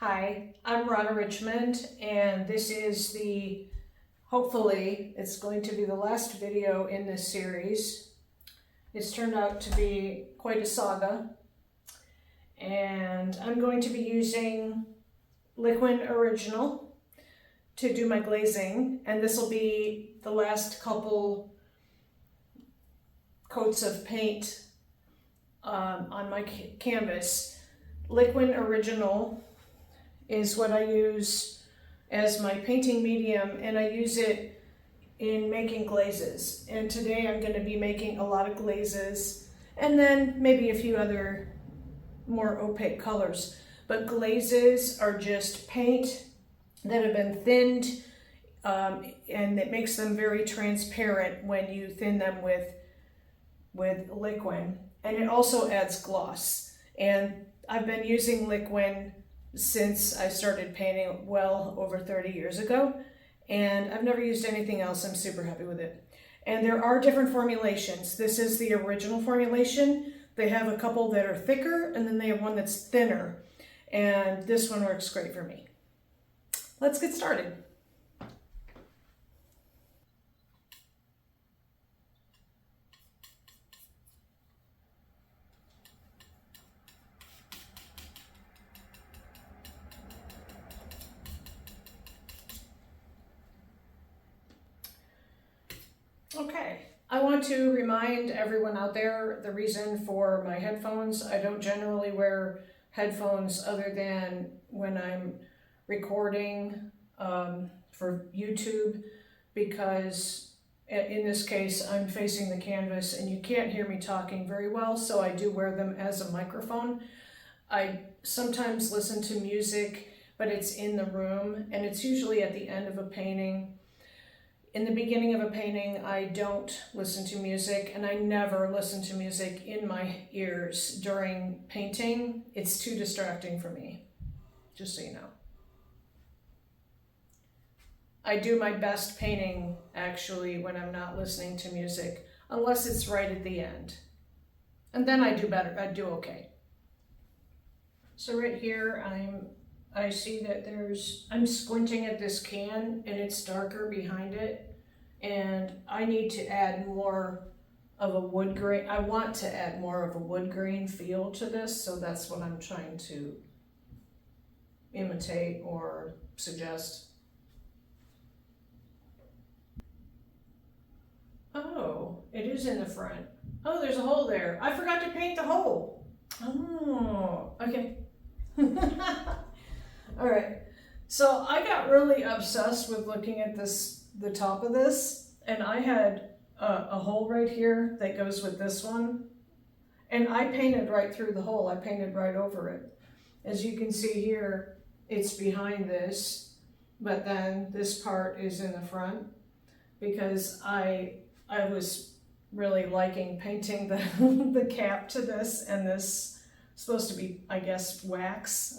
Hi, I'm Ronna Richmond, and this is hopefully, it's going to be the last video in this series. It's turned out to be quite a saga, and I'm going to be using Liquid Original to do my glazing, and this will be the last couple coats of paint on my canvas. Liquid Original is what I use as my painting medium, and I use it in making glazes. And today I'm going to be making a lot of glazes and then maybe a few other more opaque colors. But glazes are just paint that have been thinned, and it makes them very transparent when you thin them with liquid. And it also adds gloss. And I've been using liquid since I started painting well over 30 years ago, and I've never used anything else. I'm super happy with it. And there are different formulations. This is the original formulation. They have a couple that are thicker, and then they have one that's thinner, and this one works great for me. Let's get started. Okay, I want to remind everyone out there the reason for my headphones. I don't generally wear headphones other than when I'm recording for YouTube, because in this case I'm facing the canvas and you can't hear me talking very well, so I do wear them as a microphone. I sometimes listen to music, but it's in the room, and it's usually at the end of a painting. In the beginning of a painting, I don't listen to music, and I never listen to music in my ears during painting. It's too distracting for me, just so you know. I do my best painting, actually, when I'm not listening to music, unless it's right at the end. And then I do better, I do okay. So right here, I see that I'm squinting at this can and it's darker behind it, and I need to add more of a wood grain. I want to add more of a wood grain feel to this, so that's what I'm trying to imitate or suggest. Oh, it is in the front. Oh, there's a hole there. I forgot to paint the hole. Oh, okay. All right, so I got really obsessed with looking at the top of this, and I had a hole right here that goes with this one, and I painted right through the hole. I painted right over it. As you can see here, it's behind this, but then this part is in the front, because I was really liking painting the cap to this, and this supposed to be, I guess, a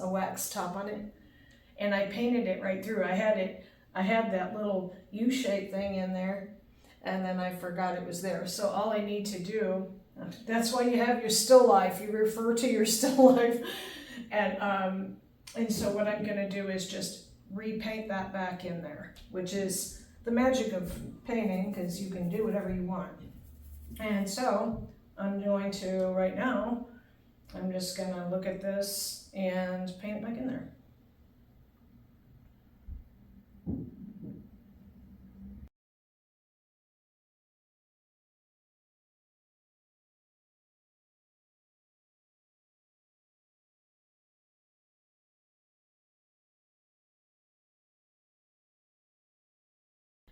wax top on it. And I painted it right through. I had that little U-shaped thing in there, and then I forgot it was there. So all I need to do, that's why you have your still life. You refer to your still life. And so what I'm gonna do is just repaint that back in there, which is the magic of painting, because you can do whatever you want. And so I'm going to, right now, I'm just gonna look at this and paint it back in there.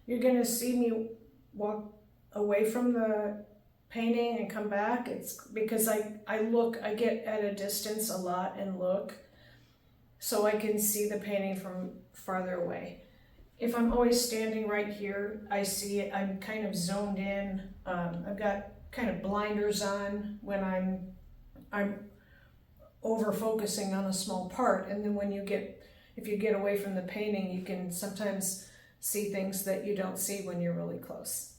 You're gonna see me walk away from the painting and come back. It's because I get at a distance a lot and look, so I can see the painting from farther away. If I'm always standing right here, I see it, I'm kind of zoned in. I've got kind of blinders on when I'm over focusing on a small part, and then if you get away from the painting, you can sometimes see things that you don't see when you're really close.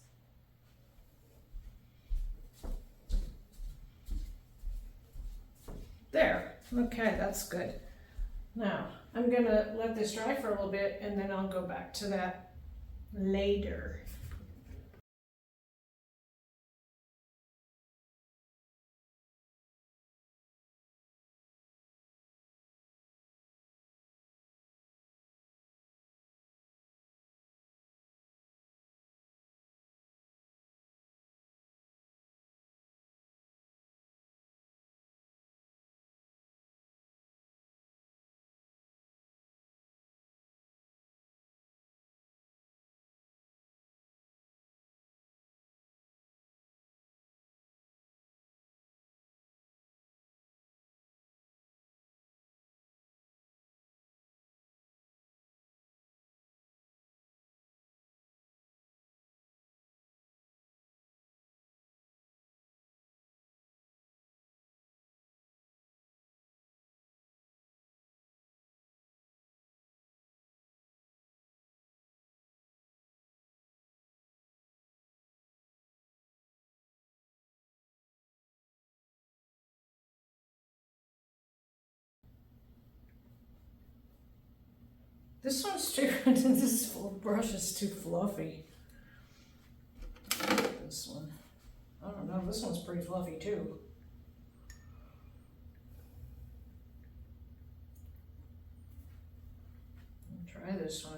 There, okay, that's good. Now, I'm gonna let this dry for a little bit and then I'll go back to that later. This one's too, this brush is too fluffy. This one, I don't know, this one's pretty fluffy too. I'll try this one.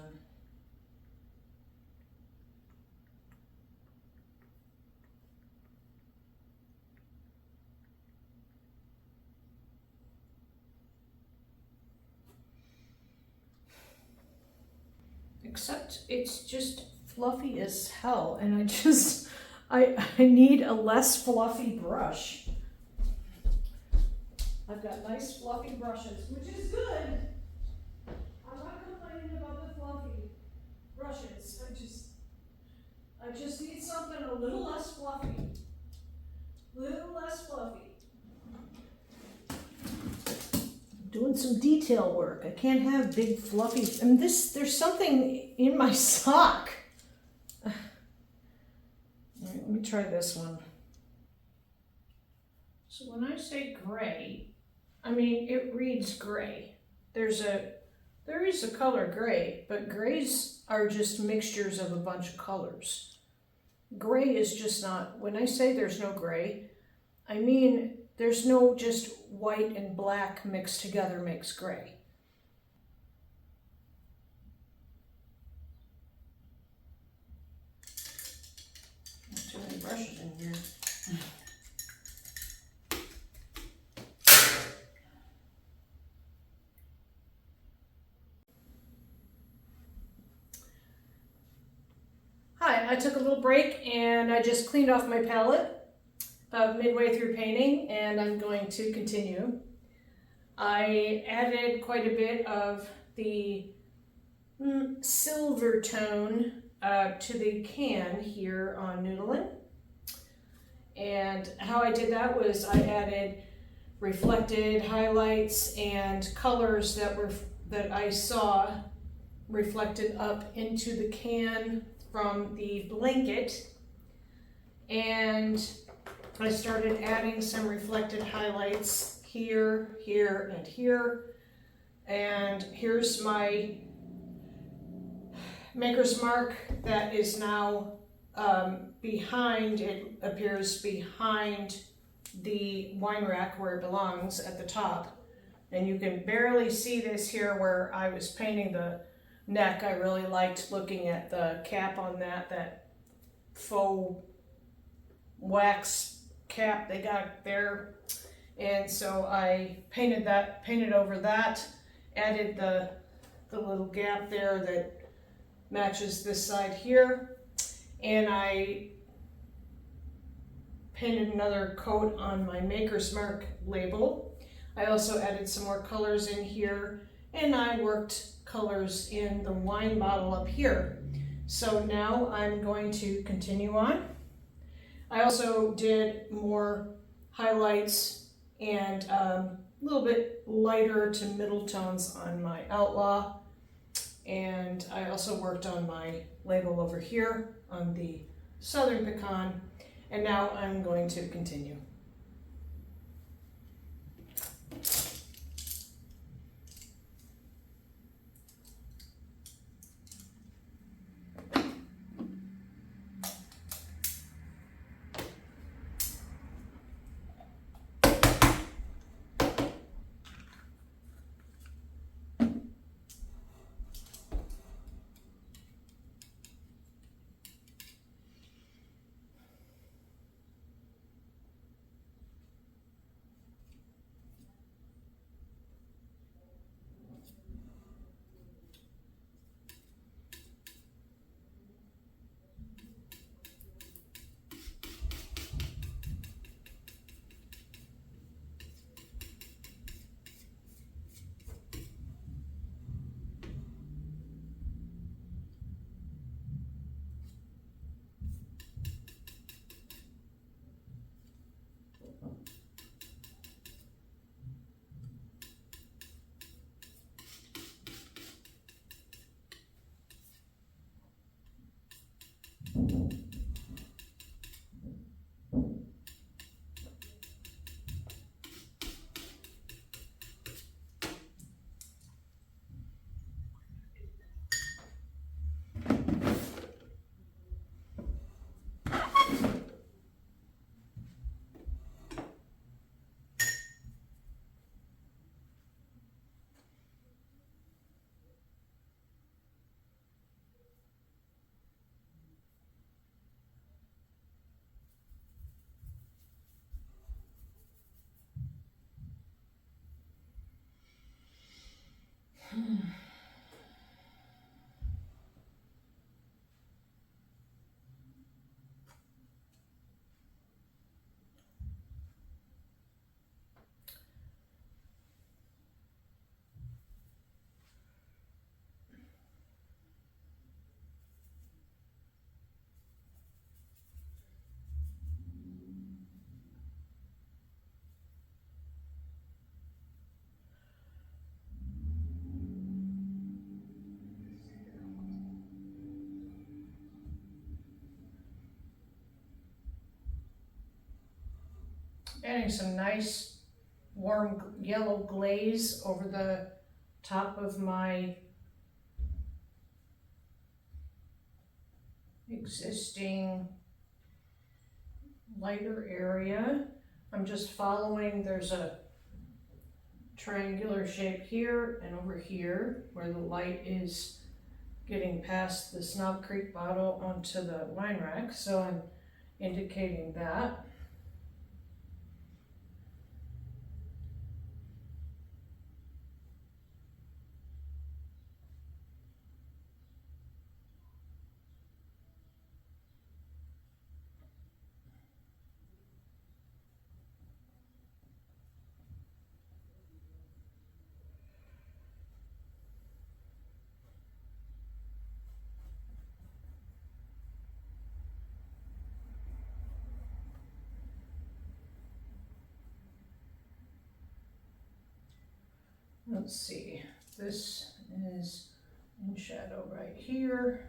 Except it's just fluffy as hell, and I need a less fluffy brush. I've got nice fluffy brushes, which is good. I'm not complaining about the fluffy brushes. I just need something a little less fluffy. Little less fluffy. Doing some detail work. I can't have big fluffy, I mean there's something in my sock. All right, let me try this one. So when I say gray, I mean it reads gray. There is a color gray, but grays are just mixtures of a bunch of colors. Gray is just not, when I say there's no gray, I mean there's no just white and black mixed together makes gray. Not too many brushes in here. Hi, I took a little break and I just cleaned off my palette midway through painting, and I'm going to continue. I added quite a bit of the silver tone to the can here on Noodlin'. And how I did that was I added reflected highlights and colors that I saw reflected up into the can from the blanket, and I started adding some reflected highlights here, here, and here. And here's my maker's mark that is now behind, it appears behind the wine rack where it belongs at the top. And you can barely see this here where I was painting the neck. I really liked looking at the cap on that faux wax cap they got there, and so I painted over that, added the little gap there that matches this side here, and I painted another coat on my maker's mark label. I also added some more colors in here, and I worked colors in the wine bottle up here. So now I'm going to continue on. I also did more highlights and a little bit lighter to middle tones on my outlaw. And I also worked on my label over here on the Southern Pecan. And now I'm going to continue. Adding some nice warm yellow glaze over the top of my existing lighter area. I'm just following, there's a triangular shape here and over here where the light is getting past the Snob Creek bottle onto the wine rack, so I'm indicating that. Let's see, this is in shadow right here.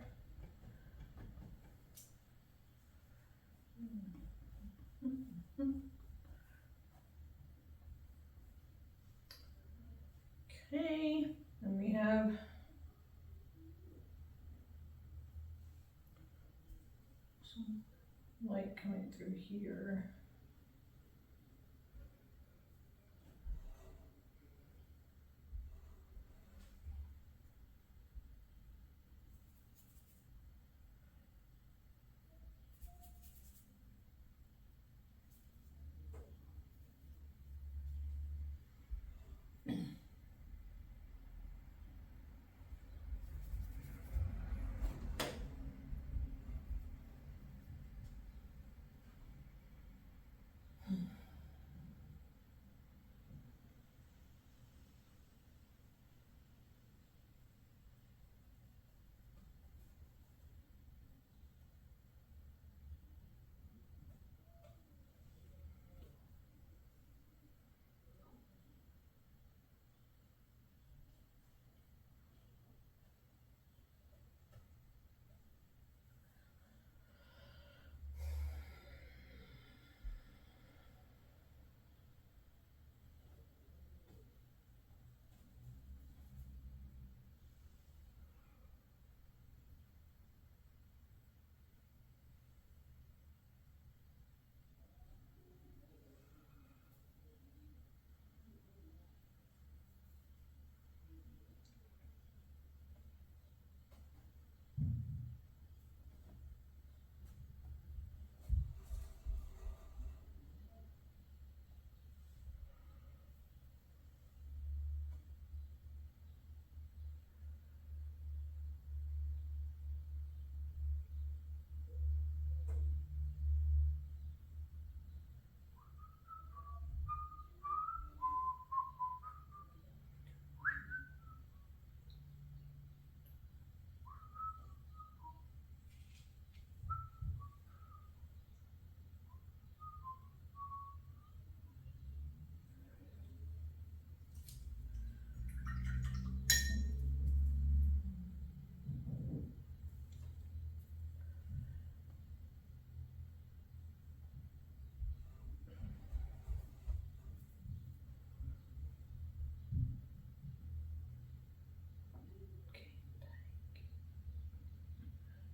Okay, and we have some light coming through here.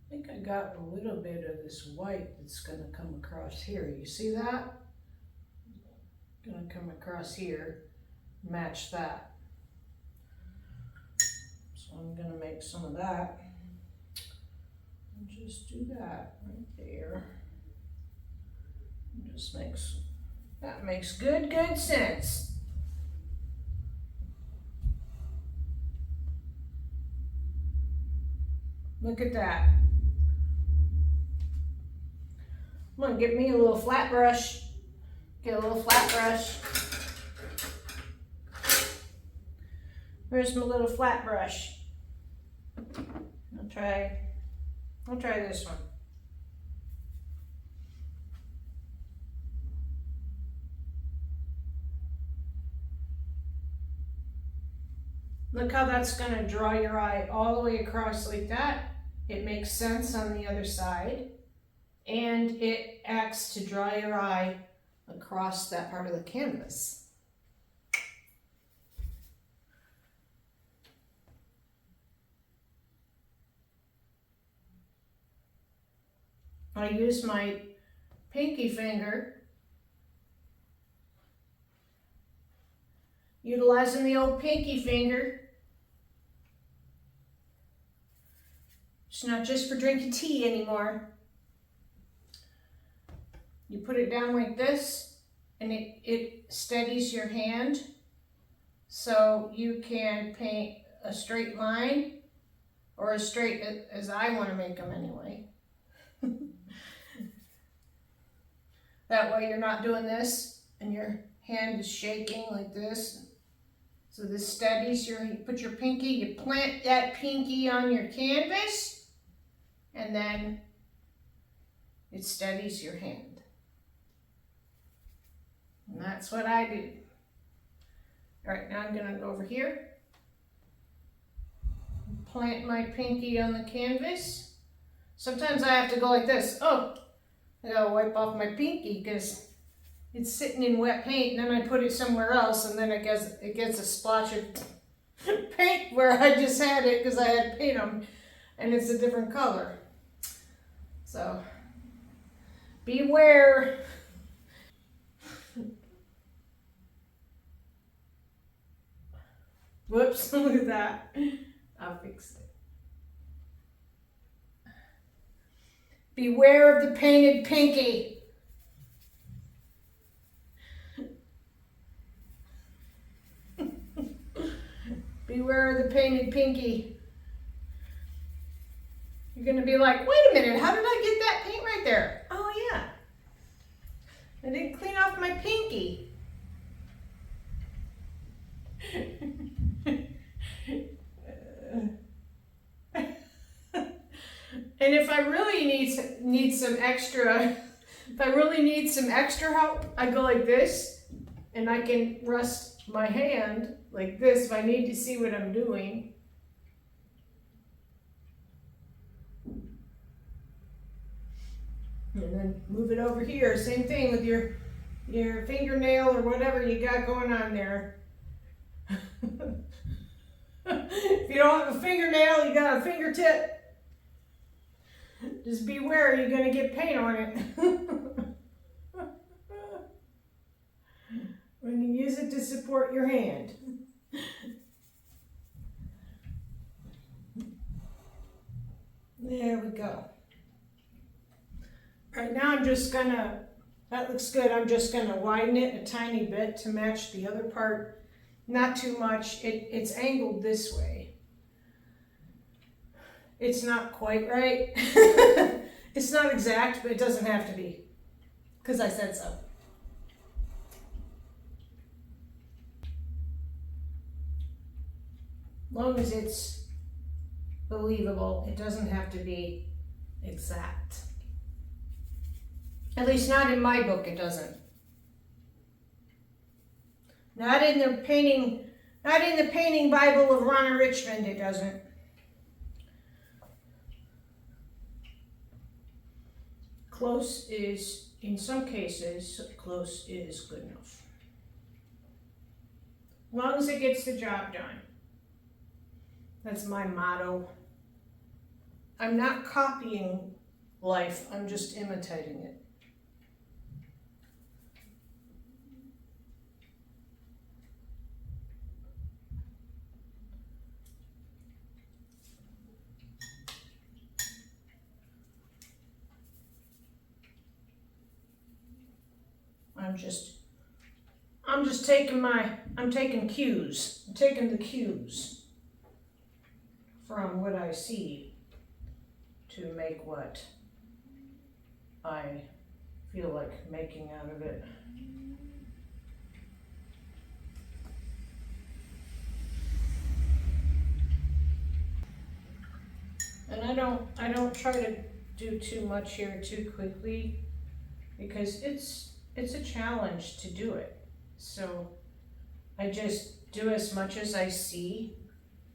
I think I got a little bit of this white that's gonna come across here. You see that? Gonna come across here, match that. So I'm gonna make some of that. And just do that right there. It just makes good sense. Look at that. I'm gonna get me a little flat brush. Get a little flat brush. Where's my little flat brush? I'll try this one. Look how that's gonna draw your eye all the way across like that. It makes sense on the other side. And it acts to draw your eye across that part of the canvas. I use my pinky finger, utilizing the old pinky finger. It's not just for drinking tea anymore. You put it down like this, and it steadies your hand, so you can paint a straight line, or as straight as I want to make them anyway. That way you're not doing this and your hand is shaking like this. So this steadies you put your pinky, you plant that pinky on your canvas, and then it steadies your hand. And that's what I do. All right, now I'm gonna go over here, plant my pinky on the canvas. Sometimes I have to go like this. Oh, I gotta wipe off my pinky because it's sitting in wet paint, and then I put it somewhere else, and then it gets a splotch of paint where I just had it because I had paint on, and it's a different color. So beware. Whoops, look at that. I'll fix it. Beware of the painted pinky. Beware of the painted pinky. You're going to be like, wait a minute, how did I get that paint right there? Oh yeah, I didn't clean off my pinky. And if I really need some extra, if I really need some extra help, I go like this, and I can rest my hand like this if I need to see what I'm doing. And then move it over here. Same thing with your fingernail or whatever you got going on there. If you don't have a fingernail, you got a fingertip. Just beware, you're going to get paint on it. When you use it to support your hand. There we go. Right now I'm just gonna, that looks good, I'm just gonna widen it a tiny bit to match the other part. Not too much, it's angled this way. It's not quite right. It's not exact, but it doesn't have to be, because I said so. As long as it's believable, it doesn't have to be exact. At least not in my book, it doesn't. Not in the painting Bible of Ronna Richmond, it doesn't. Close is, in some cases, close is good enough. As long as it gets the job done. That's my motto. I'm not copying life, I'm just imitating it. I'm just taking cues. I'm taking the cues from what I see to make what I feel like making out of it. And I don't try to do too much here too quickly, because it's a challenge to do it. So I just do as much as I see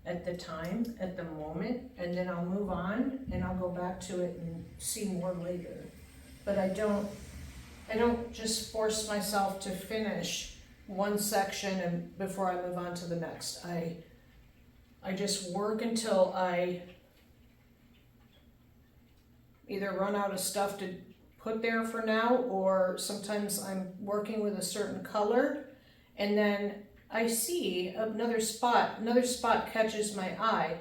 at the time, at the moment, and then I'll move on and I'll go back to it and see more later. But I don't I don't just force myself to finish one section and before I move on to the next. I just work until I either run out of stuff to put there for now, or sometimes I'm working with a certain color and then I see another spot catches my eye,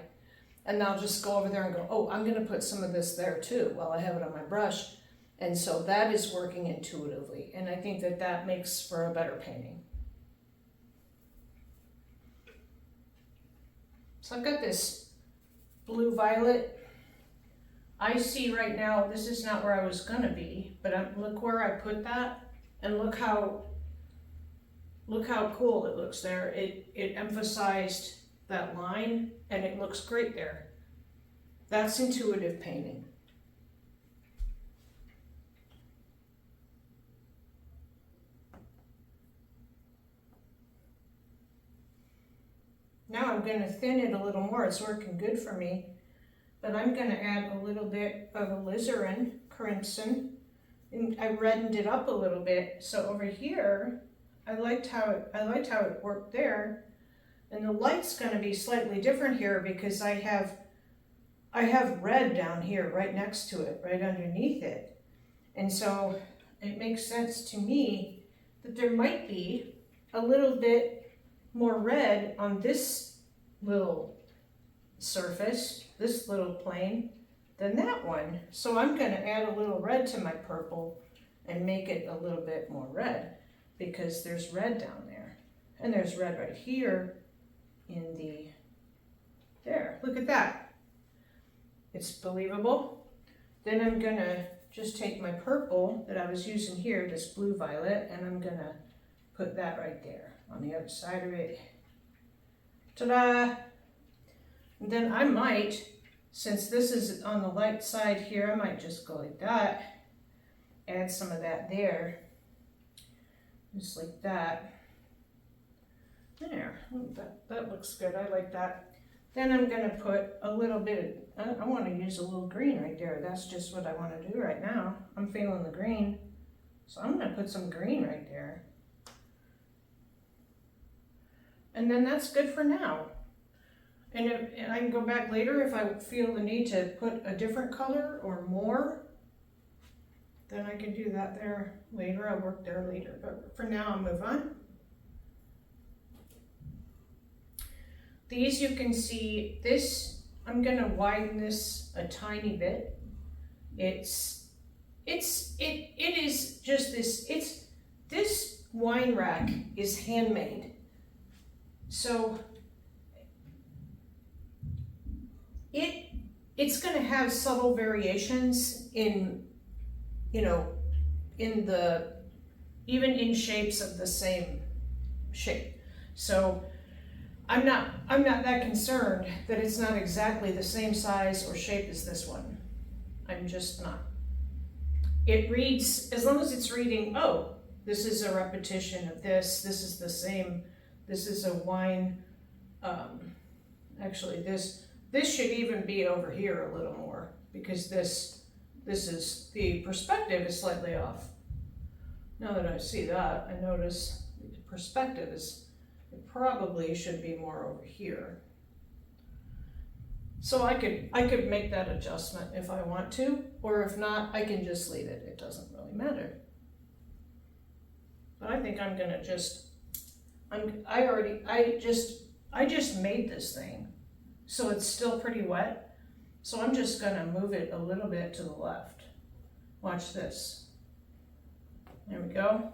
and I'll just go over there and go, oh, I'm going to put some of this there too while I have it on my brush. And so that is working intuitively, and I think that that makes for a better painting. So I've got this blue violet. I see right now, this is not where I was gonna be, but look where I put that, and look how cool it looks there. It emphasized that line, and it looks great there. That's intuitive painting. Now I'm going to thin it a little more. It's working good for me. But I'm going to add a little bit of alizarin crimson. And I reddened it up a little bit. So over here, I liked how it worked there. And the light's going to be slightly different here because I have red down here right next to it, right underneath it. And so it makes sense to me that there might be a little bit more red on this little surface, this little plane, than that one. So I'm going to add a little red to my purple and make it a little bit more red, because there's red down there. And there's red right here in the, there, look at that. It's believable. Then I'm going to just take my purple that I was using here, this blue violet, and I'm going to put that right there on the other side of it. Ta-da! And then I might, since this is on the light side here, I might just go like that, add some of that there, just like that. There, that looks good, I like that. Then I'm going to put a little bit of, I want to use a little green right there. That's just what I want to do right now. I'm feeling the green, so I'm going to put some green right there. And then that's good for now. And I can go back later if I feel the need to put a different color or more, then I can do that there later. I'll work there later, but for now I'll move on. These, you can see this, I'm gonna widen this a tiny bit. It is just this, this wine rack is handmade. So it's going to have subtle variations in, even in shapes of the same shape. So I'm not that concerned that it's not exactly the same size or shape as this one. I'm just not. It reads, as long as it's reading, oh, this is a repetition of this, this is the same, this is a wine, actually this should even be over here a little more, because this is, the perspective is slightly off. Now that I see that, I notice the perspective is, it probably should be more over here. So I could make that adjustment if I want to, or if not, I can just leave it. It doesn't really matter. But I think I'm gonna just, I just made this thing, so it's still pretty wet. So I'm just gonna move it a little bit to the left. Watch this. There we go.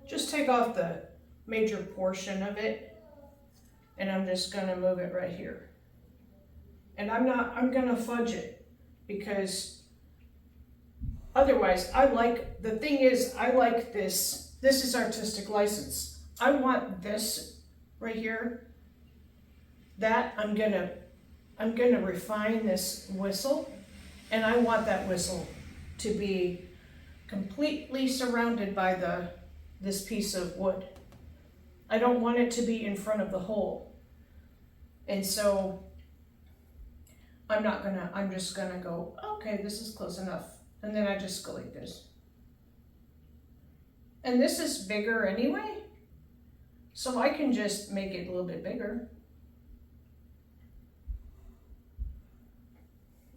Just take off the major portion of it, and I'm just gonna move it right here. And I'm gonna fudge it, because otherwise the thing is, I like this is artistic license. I want this right here, that I'm gonna refine this whistle, and I want that whistle to be completely surrounded by this piece of wood. I don't want it to be in front of the hole. And so I'm just gonna go, okay, this is close enough. And then I just go like this. And this is bigger anyway, so I can just make it a little bit bigger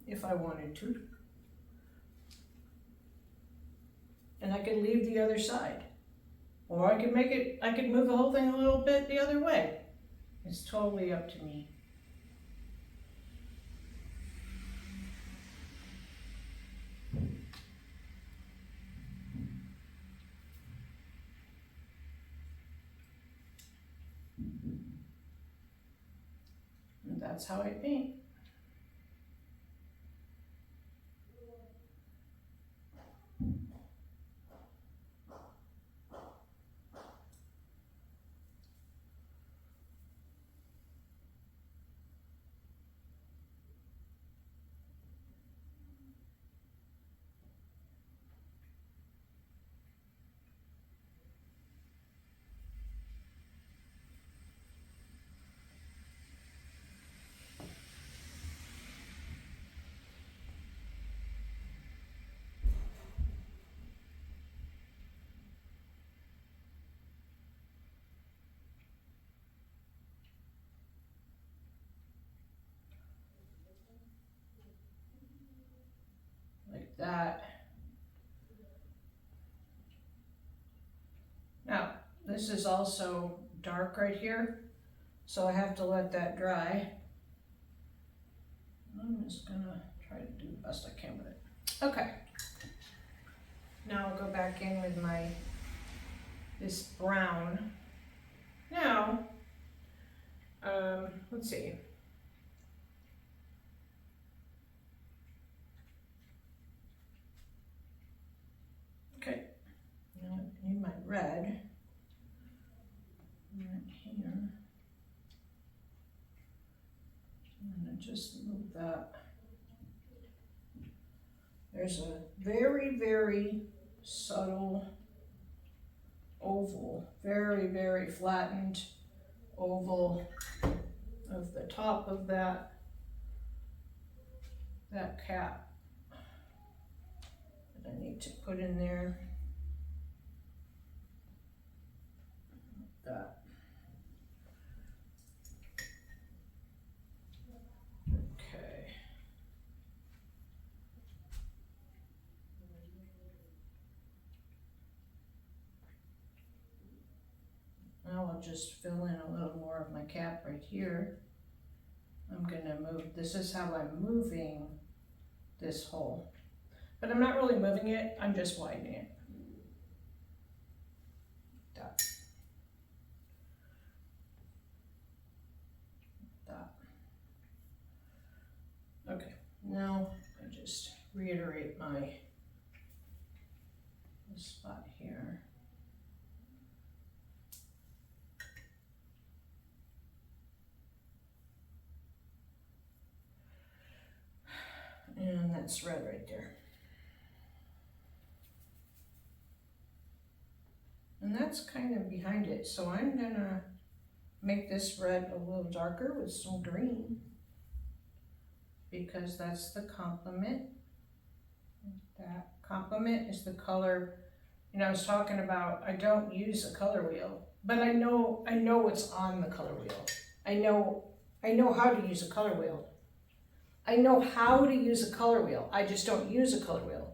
if I wanted to. And I could leave the other side. Or I could move the whole thing a little bit the other way. It's totally up to me. And that's how I paint. Like that. Now, this is also dark right here, so I have to let that dry. I'm just gonna try to do the best I can with it. Okay. Now I'll go back in with this brown. Now, let's see. Okay, now I need my red right here. I'm gonna just move that. There's a very, very subtle oval, very, very flattened oval of the top of that cap that I need to put in there. Like that. Okay. Now I'll just fill in a little more of my cap right here. I'm gonna move, this is how I'm moving this hole. But I'm not really moving it, I'm just widening it. That. That. Okay, now I just reiterate this spot here. And that's red right there. And that's kind of behind it. So I'm gonna make this red a little darker with some green, because that's the complement. That complement is the color. You know, I was talking about, I don't use a color wheel, but I know what's on the color wheel. I know how to use a color wheel. I know how to use a color wheel. I just don't use a color wheel.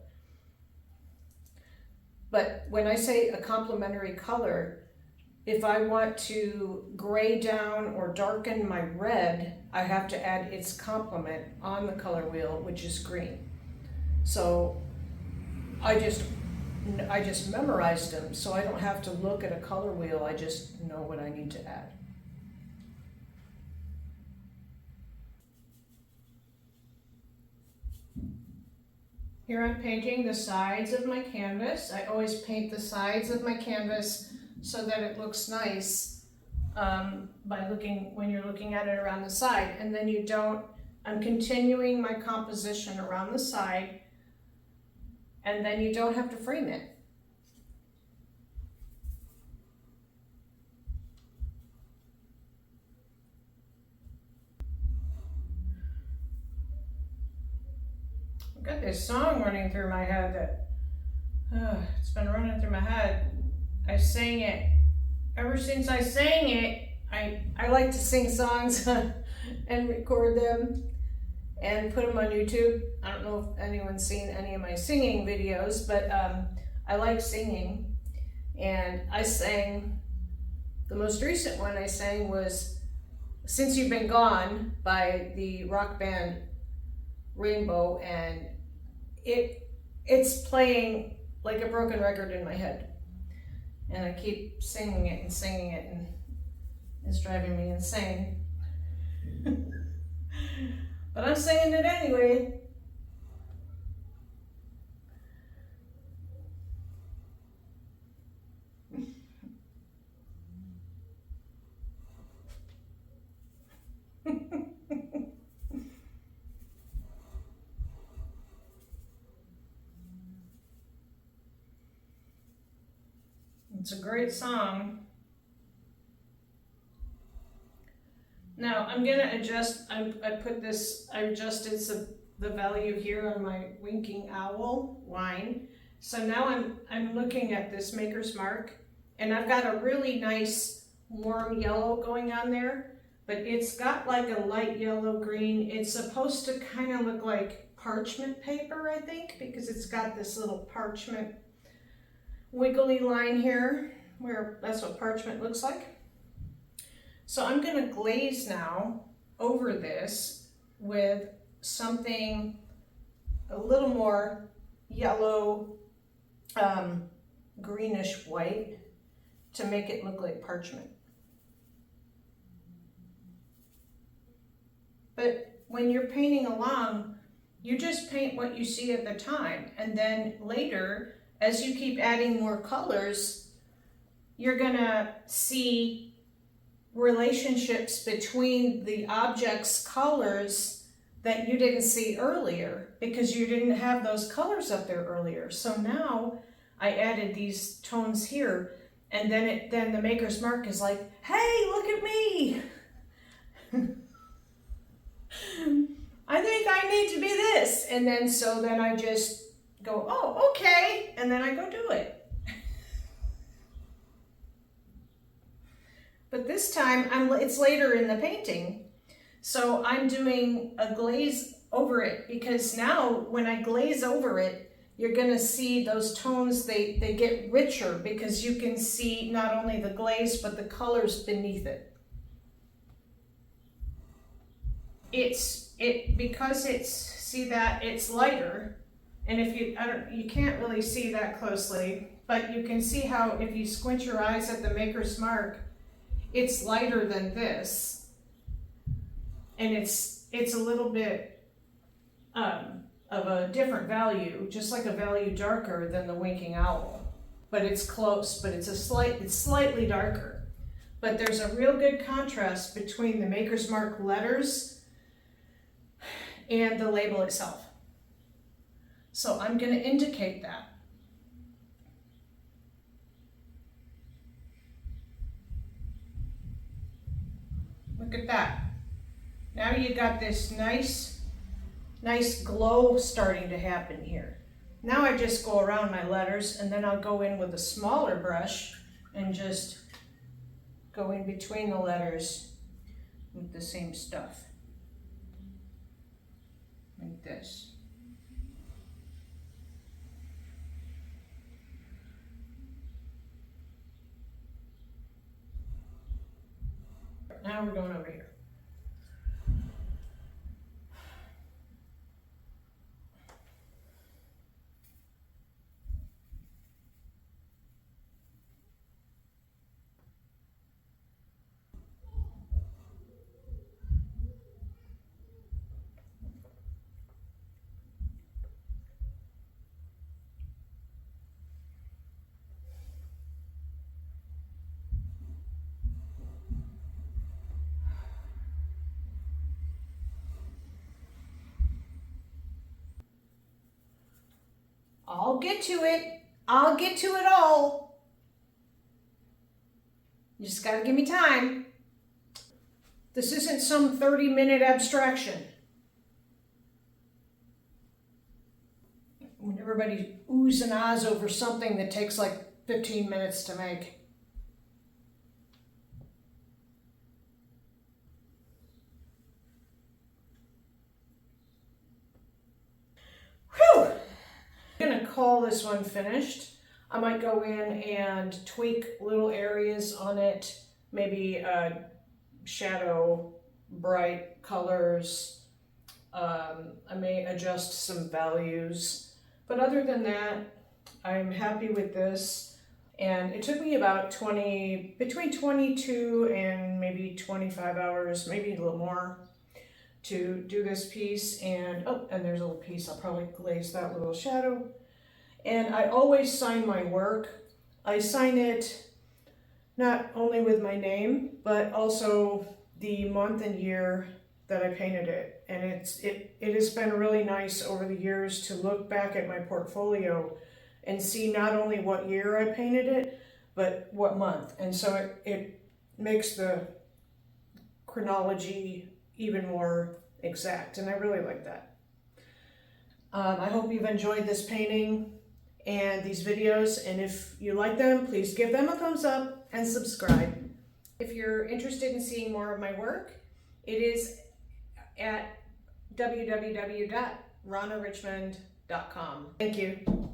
But when I say a complementary color, if I want to gray down or darken my red, I have to add its complement on the color wheel, which is green. So I just memorized them, so I don't have to look at a color wheel. I just know what I need to add. Here I'm painting the sides of my canvas. I always paint the sides of my canvas so that it looks nice when you're looking at it around the side. And then I'm continuing my composition around the side, and then you don't have to frame it. I've got this song running through my head that it's been running through my head I sang it. Ever since I sang it, I like to sing songs and record them and put them on YouTube. I don't know if anyone's seen any of my singing videos, but I like singing. And I sang, the most recent one I sang was Since You've Been Gone by the rock band Rainbow, and it's playing like a broken record in my head. And I keep singing it, and it's driving me insane. But I'm singing it anyway. It's a great song. Now I'm gonna adjust, I adjusted the value here on my Winking Owl line. So now I'm looking at this Maker's Mark, and I've got a really nice warm yellow going on there, but it's got like a light yellow green. It's supposed to kind of look like parchment paper, I think, because it's got this little parchment wiggly line here, where that's what parchment looks like. So I'm gonna glaze now over this with something a little more yellow, greenish white to make it look like parchment. But when you're painting along, you just paint what you see at the time, and then later, as you keep adding more colors, you're gonna see relationships between the object's colors that you didn't see earlier because you didn't have those colors up there earlier. So now I added these tones here, and then the Maker's Mark is like, hey, look at me. I think I need to be this. And then I just go, oh, okay. And then I go do it. But this time it's later in the painting. So I'm doing a glaze over it, because now when I glaze over it, you're gonna see those tones, they get richer because you can see not only the glaze, but the colors beneath it. Because it's lighter, and if you can't really see that closely, but you can see how if you squint your eyes at the Maker's Mark, it's lighter than this, and it's a little bit of a different value, just like a value darker than the Winking Owl, but it's close, but it's slightly darker. But there's a real good contrast between the Maker's Mark letters and the label itself. So I'm going to indicate that. Look at that. Now you got this nice glow starting to happen here. Now I just go around my letters, and then I'll go in with a smaller brush and just go in between the letters with the same stuff. Like this. Now we're going over here. I'll get to it. I'll get to it all. You just gotta give me time. This isn't some 30-minute abstraction. When everybody oohs and ahs over something that takes like 15 minutes to make. Whew! I'm gonna call this one finished. I might go in and tweak little areas on it, maybe shadow, bright colors. I may adjust some values, but other than that, I'm happy with this. And it took me about between 22 and maybe 25 hours, maybe a little more, to do this piece. And oh, and there's a little piece, I'll probably glaze that little shadow. And I always sign my work. I sign it not only with my name, but also the month and year that I painted it. And it has been really nice over the years to look back at my portfolio and see not only what year I painted it, but what month. And so it makes the chronology even more exact, and I really like that. I hope you've enjoyed this painting and these videos, and if you like them, please give them a thumbs up and subscribe. If you're interested in seeing more of my work, it is at www.ronnarichmond.com. Thank you.